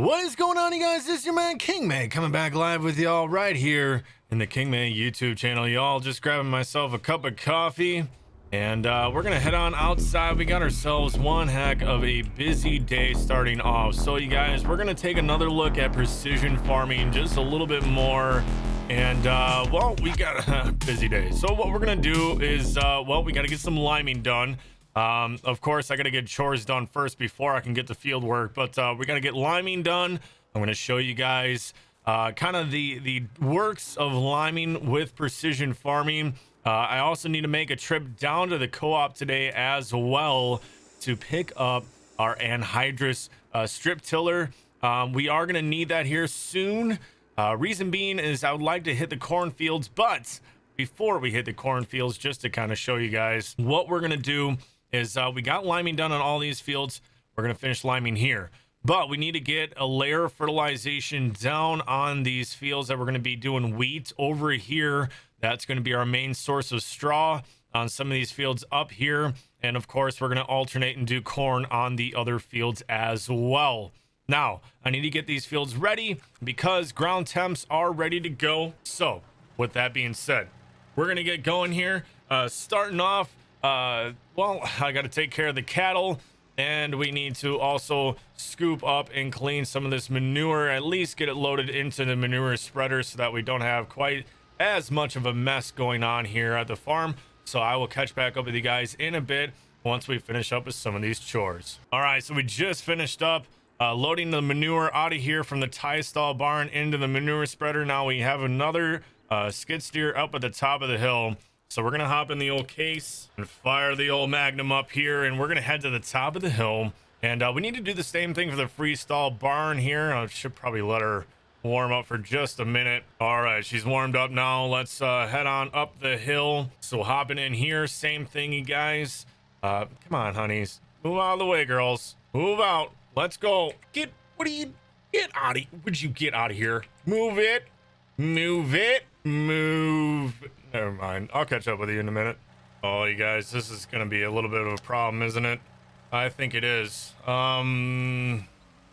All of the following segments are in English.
What is going on, you guys? This is your man Kingman coming back live with y'all right here in the Kingman YouTube channel. Y'all just grabbing myself a cup of coffee and we're gonna head on outside. We got ourselves one heck of a busy day starting off. So you guys, we're gonna take another look at precision farming just a little bit more. And well, we got a busy day. So what we're gonna do is well, we gotta get some liming done. Of course, I gotta get chores done first before I can get to field work, but we gotta get liming done. I'm gonna show you guys kind of the works of liming with precision farming. I also need to make a trip down to the co-op today as well to pick up our anhydrous strip tiller. We are gonna need that here soon. Reason being is I would like to hit the cornfields, but before we hit the cornfields, just to kind of show you guys what we're gonna do is we got liming done on all these fields. We're gonna finish liming here, but we need to get a layer of fertilization down on these fields that we're gonna be doing wheat over here. That's gonna be our main source of straw on some of these fields up here, and of course we're gonna alternate and do corn on the other fields as well. Now I need to get these fields ready because ground temps are ready to go. So with that being said, we're gonna get going here. Starting off, well, I got to take care of the cattle, and we need to also scoop up and clean some of this manure, at least get it loaded into the manure spreader so that we don't have quite as much of a mess going on here at the farm. So I will catch back up with you guys in a bit once we finish up with some of these chores. All right, so we just finished up loading the manure out of here from the tie stall barn into the manure spreader. Now we have another skid steer up at the top of the hill. So we're gonna hop in the old case and fire the old Magnum up here, and we're gonna head to the top of the hill. And we need to do the same thing for the freestall barn here. I should probably let her warm up for just a minute. All right, she's warmed up now. Let's head on up the hill. So hopping in here, same thing, you guys. Come on, honeys, move out of the way, girls. Move out. Let's go. Get out of. Would you get out of here? Move it. Move it. Move. Never mind. I'll catch up with you in a minute. Oh, you guys, this is going to be a little bit of a problem, isn't it? I think it is. I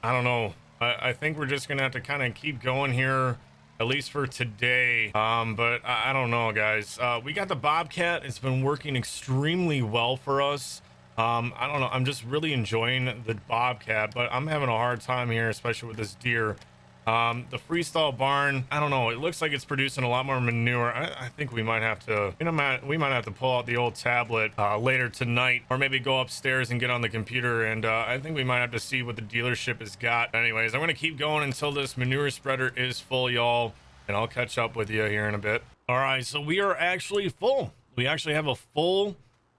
don't know. I think we're just going to have to kind of keep going here, at least for today. But I don't know, guys. We got the Bobcat. It's been working extremely well for us. I don't know. I'm just really enjoying the Bobcat, but I'm having a hard time here, especially with this deer. The freestall barn, I don't know, it looks like it's producing a lot more manure. I think we might have to, you know, we might have to pull out the old tablet later tonight, or maybe go upstairs and get on the computer, and I think we might have to see what the dealership has got. Anyways, I'm gonna keep going until this manure spreader is full, y'all, and I'll catch up with you here in a bit. All right, so we are actually full. We actually have a full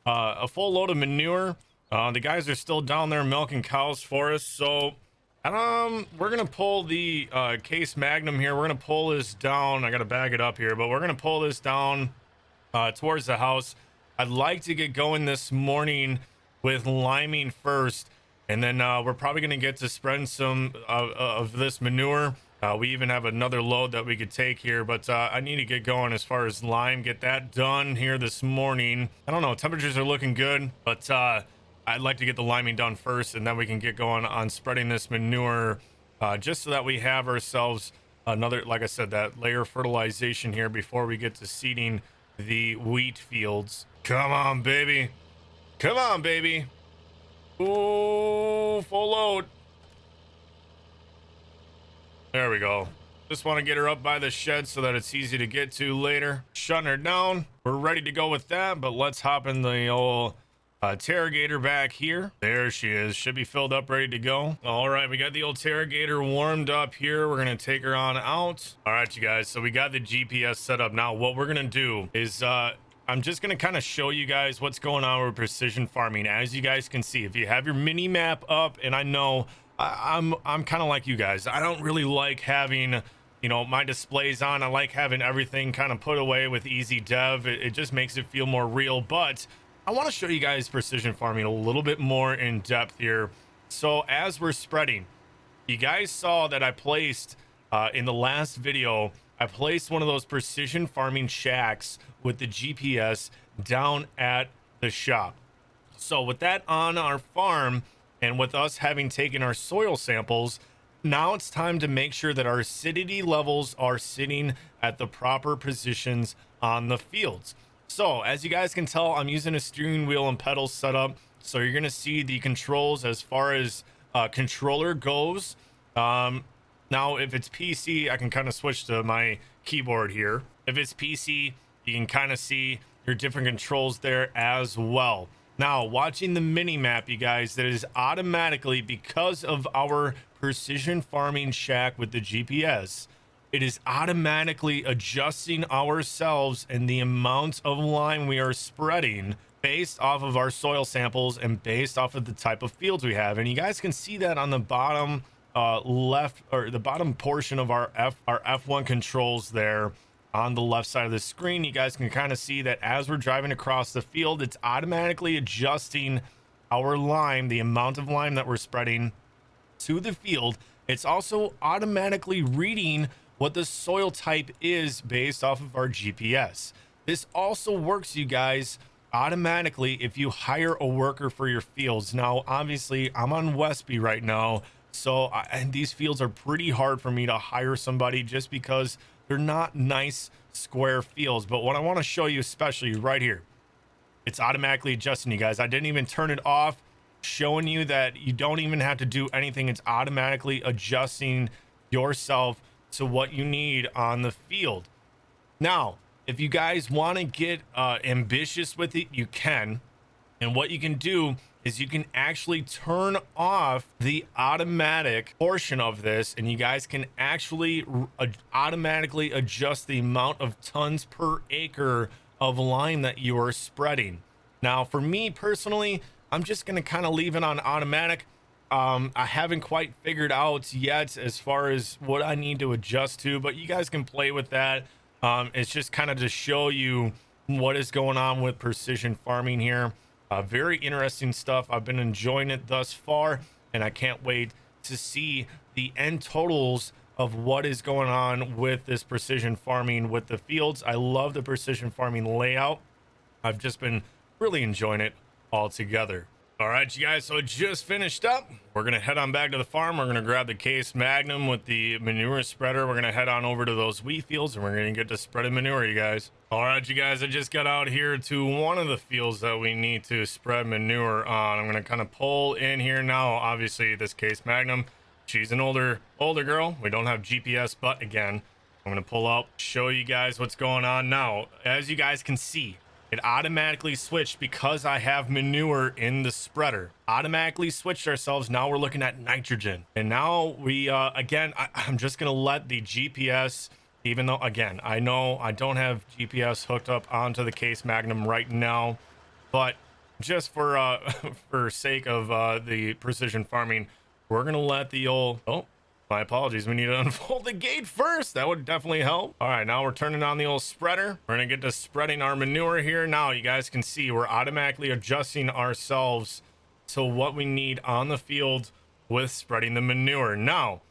load of manure. The guys are still down there milking cows for us, so we're gonna pull the case Magnum here. We're gonna pull this down. I gotta bag it up here, but we're gonna pull this down towards the house. I'd like to get going this morning with liming first, and then we're probably gonna get to spreading some of this manure. We even have another load that we could take here, but I need to get going as far as lime, get that done here this morning. I don't know, temperatures are looking good, but I'd like to get the liming done first, and then we can get going on spreading this manure, just so that we have ourselves another, like I said, that layer of fertilization here before we get to seeding the wheat fields. Come on, baby. Come on, baby. Ooh, full load. There we go. Just want to get her up by the shed so that it's easy to get to later. Shutting her down. We're ready to go with that, but let's hop in the old Terragator back here. There she is. Should be filled up, ready to go. All right, we got the old Terragator warmed up here. We're gonna take her on out. All right, you guys, so we got the GPS set up. Now what we're gonna do is I'm just gonna kind of show you guys what's going on with precision farming. As you guys can see, if you have your mini map up, and I know I'm kind of like you guys, I don't really like having, you know, my displays on. I like having everything kind of put away with easy dev. It just makes it feel more real. But I want to show you guys precision farming a little bit more in depth here. So as we're spreading, you guys saw that I placed in the last video, I placed one of those precision farming shacks with the GPS down at the shop. So with that on our farm, and with us having taken our soil samples, Now it's time to make sure that our acidity levels are sitting at the proper positions on the fields. So as you guys can tell, I'm using a steering wheel and pedals setup. So you're going to see the controls as far as controller goes. Now, if it's PC, I can kind of switch to my keyboard here. If it's PC, you can kind of see your different controls there as well. Now, watching the mini map, you guys, that is automatically, because of our precision farming shack with the GPS, it is automatically adjusting ourselves and the amount of lime we are spreading based off of our soil samples and based off of the type of fields we have. And you guys can see that on the bottom left, or the bottom portion of our F1 controls there on the left side of the screen. You guys can kind of see that as we're driving across the field, it's automatically adjusting our lime, the amount of lime that we're spreading to the field. It's also automatically reading what the soil type is based off of our GPS. This also works, you guys, automatically if you hire a worker for your fields. Now, obviously, I'm on Westby right now, so and these fields are pretty hard for me to hire somebody just because they're not nice square fields. But what I want to show you, especially right here, it's automatically adjusting, you guys. I didn't even turn it off, showing you that you don't even have to do anything. It's automatically adjusting yourself to what you need on the field. Now, if you guys want to get ambitious with it, you can. And what you can do is you can actually turn off the automatic portion of this, and you guys can actually automatically adjust the amount of tons per acre of lime that you are spreading. Now, for me personally, I'm just going to kind of leave it on automatic. I haven't quite figured out yet as far as what I need to adjust to, but you guys can play with that. It's just kind of to show you what is going on with precision farming here. Very interesting stuff. I've been enjoying it thus far, and I can't wait to see the end totals of what is going on with this precision farming with the fields. I love the precision farming layout. I've just been really enjoying it all together. All right, you guys, so it just finished up. We're gonna head on back to the farm. We're gonna grab the case magnum with the manure spreader. We're gonna head on over to those wheat fields, and we're gonna get to spreading manure, you guys. All right, you guys, I just got out here to one of the fields that we need to spread manure on. I'm gonna kind of pull in here now. Obviously, this case magnum, she's an older girl. We don't have GPS, but again, I'm gonna pull up, show you guys what's going on now. As you guys can see, it automatically switched because I have manure in the spreader. Automatically switched ourselves. Now we're looking at nitrogen. And now we, again, I'm just going to let the GPS, even though, again, I know I don't have GPS hooked up onto the case magnum right now, but just for for sake of the precision farming, we're going to let the old, oh, my apologies. We need to unfold the gate first. That would definitely help. All right, now we're turning on the old spreader. We're going to get to spreading our manure here. Now you guys can see we're automatically adjusting ourselves to what we need on the field with spreading the manure. Now,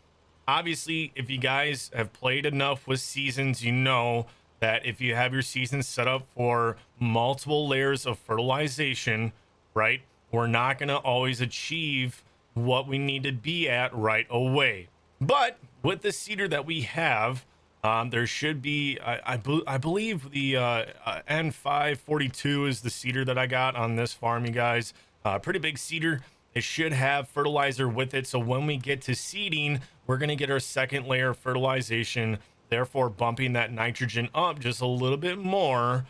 obviously, if you guys have played enough with seasons, you know that if you have your season set up for multiple layers of fertilization, right, we're not going to always achieve what we need to be at right away. But with the seeder that we have, there should be, I believe the N542 is the seeder that I got on this farm, you guys. Pretty big seeder. It should have fertilizer with it. So when we get to seeding, we're going to get our second layer of fertilization, therefore bumping that nitrogen up just a little bit more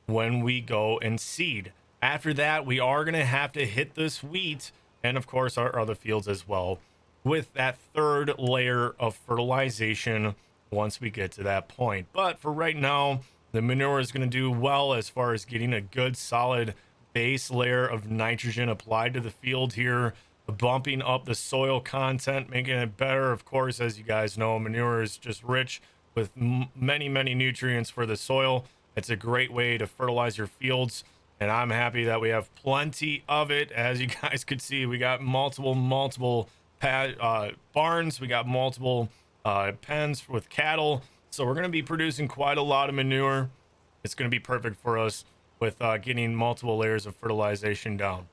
when we go and seed. After that, we are going to have to hit this wheat and, of course, our other fields as well, with that third layer of fertilization once we get to that point. But for right now, the manure is going to do well as far as getting a good solid base layer of nitrogen applied to the field here, bumping up the soil content, making it better. Of course, as you guys know, manure is just rich with many nutrients for the soil. It's a great way to fertilize your fields, and I'm happy that we have plenty of it. As you guys could see, we got multiple barns, we got multiple pens with cattle, so we're going to be producing quite a lot of manure. It's going to be perfect for us with getting multiple layers of fertilization down.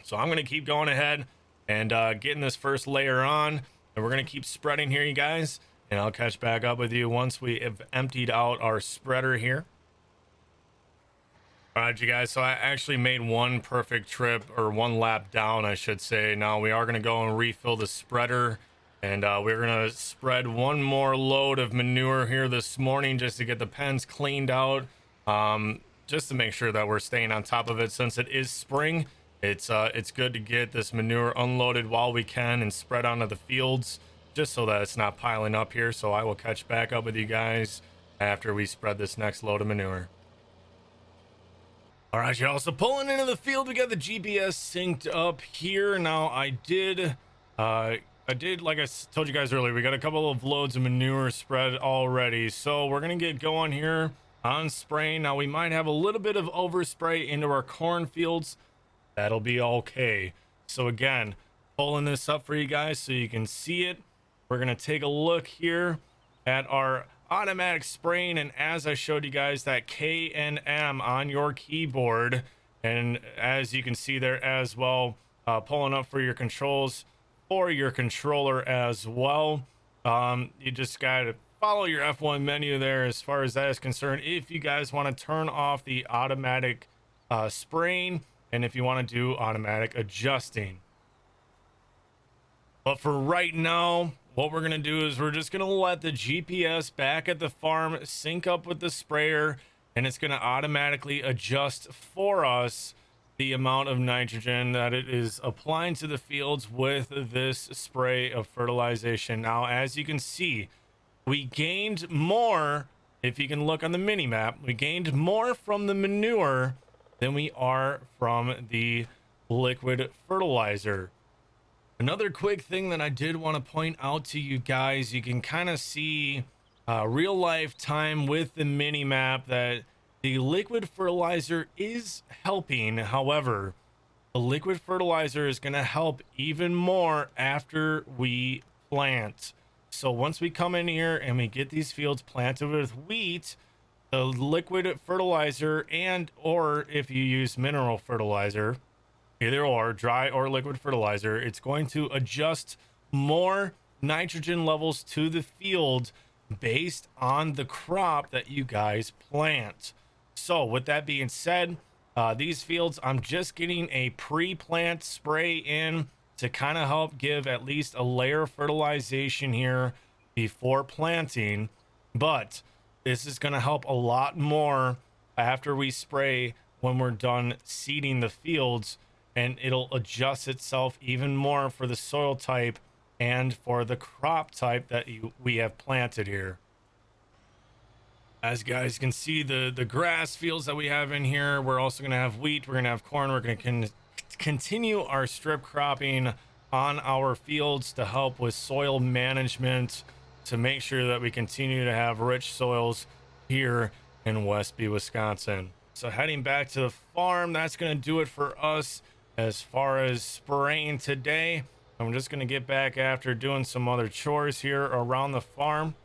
So I'm going to keep going ahead and getting this first layer on, And we're going to keep spreading here, you guys. And I'll catch back up with you once we have emptied out our spreader here. All right, you guys, so I actually made one perfect trip, or one lap down, I should say. Now we are going to go and refill the spreader, and we're going to spread one more load of manure here this morning just to get the pens cleaned out, just to make sure that we're staying on top of it. Since it is spring, it's good to get this manure unloaded while we can and spread onto the fields, just so that it's not piling up here. So I will catch back up with you guys after we spread this next load of manure. All right, y'all, so pulling into the field, we got the GPS synced up here. Now I did, like I told you guys earlier, we got a couple of loads of manure spread already. So we're gonna get going here on spraying. Now we might have a little bit of overspray into our cornfields. That'll be okay. So again, pulling this up for you guys so you can see it. We're gonna take a look here at our automatic spraying, and as I showed you guys, that K and M on your keyboard, and as you can see there as well, pulling up for your controls for your controller as well. You just gotta follow your F1 menu there as far as that is concerned, if you guys want to turn off the automatic spraying, and if you want to do automatic adjusting. But for right now, what we're going to do is we're just going to let the GPS back at the farm sync up with the sprayer, and it's going to automatically adjust for us the amount of nitrogen that it is applying to the fields with this spray of fertilization. Now, as you can see, we gained more. If you can look on the mini map, we gained more from the manure than we are from the liquid fertilizer. Another quick thing that I did want to point out to you guys, you can kind of see real life time with the mini map that the liquid fertilizer is helping. However, the liquid fertilizer is going to help even more after we plant. So once we come in here and we get these fields planted with wheat, the liquid fertilizer, and or if you use mineral fertilizer, either or, dry or liquid fertilizer, it's going to adjust more nitrogen levels to the field based on the crop that you guys plant. So with that being said, these fields, I'm just getting a pre-plant spray in to kind of help give at least a layer of fertilization here before planting. But this is going to help a lot more after we spray when we're done seeding the fields, and it'll adjust itself even more for the soil type and for the crop type that we have planted here. As you guys can see, the grass fields that we have in here, we're also going to have wheat, we're going to have corn, we're going to continue our strip cropping on our fields to help with soil management, to make sure that we continue to have rich soils here in Westby, Wisconsin. So heading back to the farm, that's going to do it for us as far as spraying today. I'm just going to get back after doing some other chores here around the farm.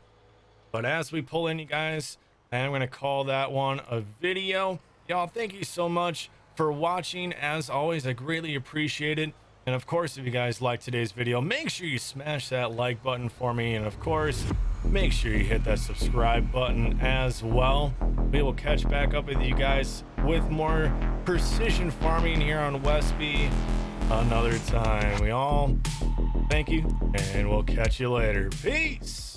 But as we pull in, you guys, I'm going to call that one a video. Y'all, thank you so much for watching. As always, I greatly appreciate it. And of course, if you guys like today's video, make sure you smash that like button for me. And of course, make sure you hit that subscribe button as well. We will catch back up with you guys with more precision farming here on Westby another time. We all thank you, and we'll catch you later. Peace.